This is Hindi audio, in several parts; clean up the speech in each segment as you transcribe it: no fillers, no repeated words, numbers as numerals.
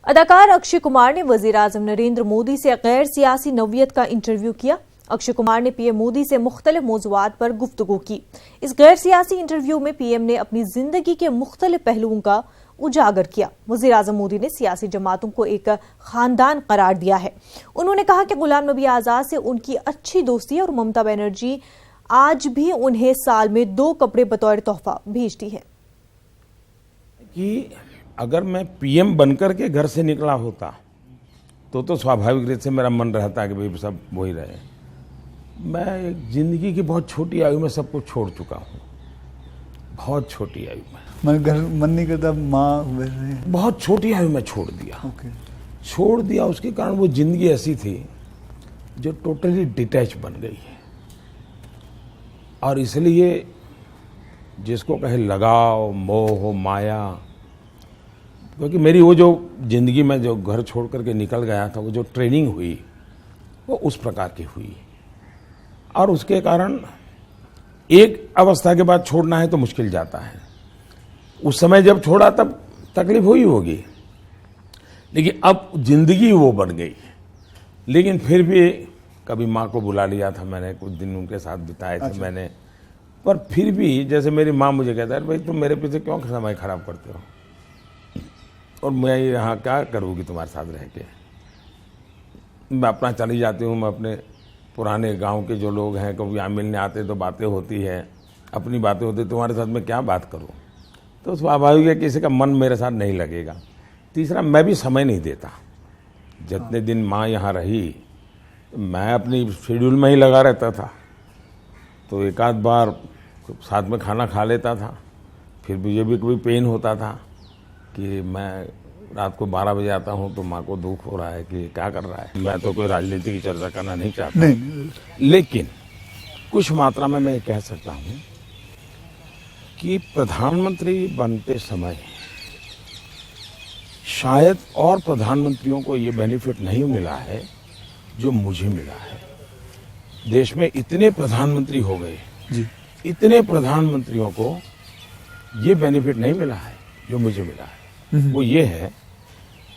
अदाकार अक्षय कुमार ने वजीर-आजम नरेंद्र मोदी से गैर सियासी नौयत का इंटरव्यू किया। अक्षय कुमार ने पीएम मोदी से मुख्तलिफ मौज़ूआत पर गुफ्तगू की। इस गैर सियासी इंटरव्यू में पीएम ने अपनी जिंदगी के मुख्तलिफ पहलुओं का उजागर किया। वजीर-आजम मोदी ने सियासी जमातों को एक खानदान करार दिया है। उन्होंने कहा कि गुलाम नबी आजाद से उनकी अच्छी दोस्ती है और ममता बनर्जी आज भी उन्हें साल में 2 कपड़े बतौर तोहफा भेजती है। कि अगर मैं पीएम बनकर के घर से निकला होता तो स्वाभाविक रूप से मेरा मन रहता है कि भाई सब वही रहे। मैं एक जिंदगी की बहुत छोटी आयु में सब कुछ छोड़ चुका हूँ, बहुत छोटी आयु में। मैं घर मन नहीं करता, माँ बहुत छोटी आयु में छोड़ दिया। छोड़ दिया उसके कारण वो जिंदगी ऐसी थी जो टोटली डिटैच बन गई है। और इसलिए जिसको कहे लगाव, मोह, माया, क्योंकि मेरी वो जो जिंदगी में जो घर छोड़ करके निकल गया था, वो जो ट्रेनिंग हुई वो उस प्रकार की हुई। और उसके कारण एक अवस्था के बाद छोड़ना है तो मुश्किल जाता है। उस समय जब छोड़ा तब तकलीफ हुई होगी, लेकिन अब जिंदगी वो बन गई। लेकिन फिर भी कभी माँ को बुला लिया था मैंने, कुछ दिन उनके साथ बिताए थे मैंने। पर फिर भी जैसे मेरी माँ मुझे कहता है, भाई तुम मेरे पीछे क्यों समय खराब करते हो, और मैं यहाँ क्या करूँगी तुम्हारे साथ रह के। मैं अपना चली जाती हूँ, मैं अपने पुराने गांव के जो लोग हैं कभी यहाँ मिलने आते तो बातें होती है, अपनी बातें होती, तुम्हारे साथ मैं क्या बात करूँ। तो स्वाभाविक है किसी का मन मेरे साथ नहीं लगेगा। तीसरा, मैं भी समय नहीं देता। जितने दिन माँ यहाँ रही मैं अपनी शेड्यूल में ही लगा रहता था, तो एक आध बार साथ में खाना खा लेता था। फिर मुझे भी कोई पेन होता था कि मैं रात को 12 बजे आता हूँ तो माँ को दुख हो रहा है कि क्या कर रहा है। मैं तो कोई राजनीति की चर्चा करना नहीं चाहता, लेकिन कुछ मात्रा में मैं कह सकता हूँ कि प्रधानमंत्री बनते समय शायद और प्रधानमंत्रियों को ये बेनिफिट नहीं मिला है जो मुझे मिला है। देश में इतने प्रधानमंत्री हो गए जी, इतने प्रधानमंत्रियों को ये बेनिफिट नहीं मिला है जो मुझे मिला है। वो ये है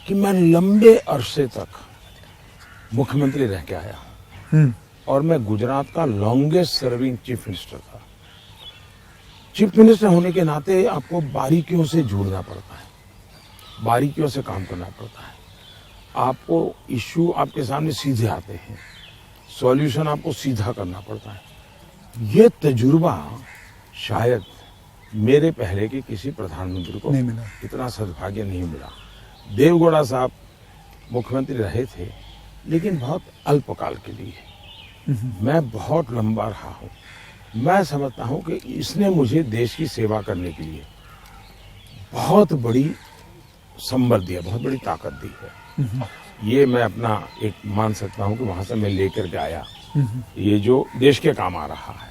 कि मैं लंबे अरसे तक मुख्यमंत्री रह के आया हूं, और मैं गुजरात का लॉन्गेस्ट सर्विंग चीफ मिनिस्टर था। चीफ मिनिस्टर होने के नाते आपको बारीकियों से जुड़ना पड़ता है, बारीकियों से काम करना पड़ता है। आपको इश्यू आपके सामने सीधे आते हैं, सॉल्यूशन आपको सीधा करना पड़ता है। ये तजुर्बा शायद मेरे पहले के किसी प्रधानमंत्री को नहीं मिला, इतना सद्भाग्य नहीं मिला। देवगौड़ा साहब मुख्यमंत्री रहे थे, लेकिन बहुत अल्पकाल के लिए। मैं बहुत लंबा रहा हूँ। मैं समझता हूँ कि इसने मुझे देश की सेवा करने के लिए बहुत बड़ी संबल दिया, बहुत बड़ी ताकत दी है। ये मैं अपना एक मान सकता हूँ कि वहां से मैं लेकर के आया, ये जो देश के काम आ रहा है।